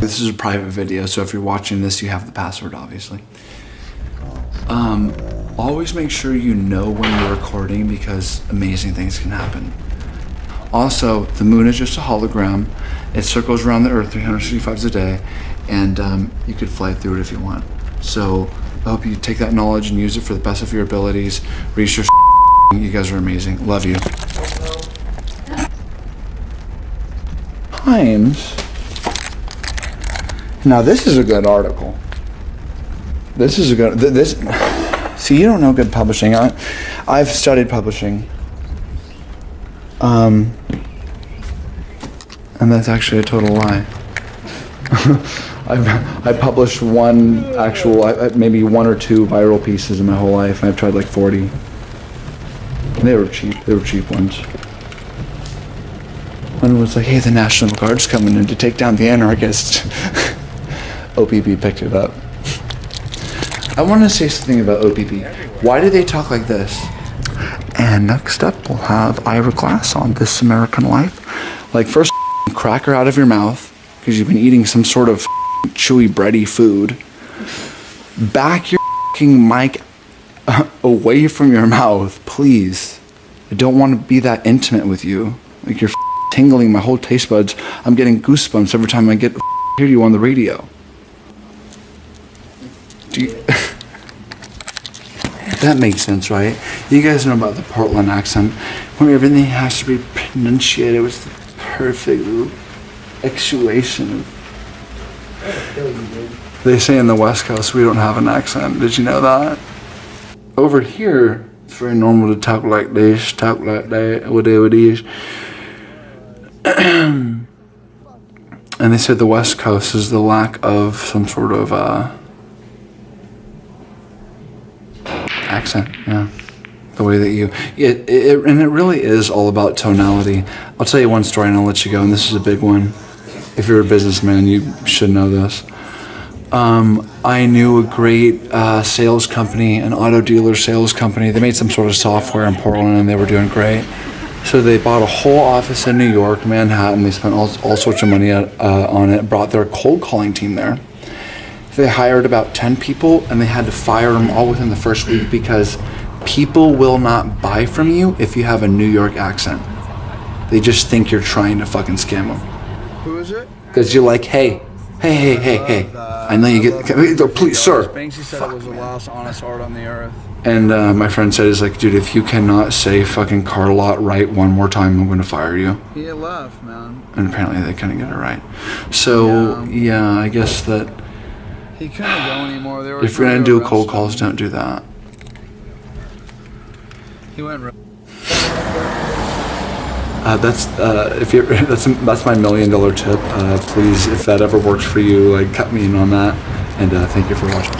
This is a private video, so if you're watching this, you have the password, obviously. Always make sure you know when you're recording because amazing things can happen. Also, the moon is just a hologram. It circles around the earth 365 a day, and you could fly through it if you want. So I hope you take that knowledge and use it for the best of your abilities. Research. You guys are amazing. Love you. Times. Now this is a good article. This is a good. See, you don't know good publishing. I've studied publishing. And that's actually a total lie. I published maybe one or two viral pieces in my whole life. I've tried like 40. They were cheap. They were cheap ones. One was like, hey, the National Guard's coming in to take down the anarchists. OPP picked it up. I want to say something about OPP. Why do they talk like this? And next up, we'll have Ira Glass on This American Life. Like, first, cracker out of your mouth, because you've been eating some sort of chewy, bready food. Back your mic away from your mouth, please. I don't want to be that intimate with you. Like, you're tingling my whole taste buds. I'm getting goosebumps every time I hear you on the radio. That makes sense, right? You guys know about the Portland accent, where everything has to be pronunciated with the perfect actuation. They say in the West Coast we don't have an accent. Did you know that? Over here, it's very normal to talk like this, talk like that, whatever it is. And they said the West Coast is the lack of some sort of accent, yeah. The way that and it really is all about tonality. I'll tell you one story and I'll let you go, and this is a big one. If you're a businessman, you should know this. I knew a great sales company, an auto dealer sales company. They made some sort of software in Portland and they were doing great. So they bought a whole office in New York, Manhattan. They spent all sorts of money on it, brought their cold calling team there. They hired about 10 people and they had to fire them all within the first week because people will not buy from you if you have a New York accent. They just think you're trying to fucking scam them. Who is it? Because you're like, hey. I know you get, please, sir. Banksy said it was the last honest art on the earth. And my friend said, he's like, dude, if you cannot say fucking car lot right one more time, I'm going to fire you. He left, man. And apparently they couldn't get it right. So, yeah, I guess that he couldn't go anymore. They were if you're going to do cold calls, don't do that. He went. That's my $1 million tip. Please, if that ever works for you, like cut me in on that. And thank you for watching.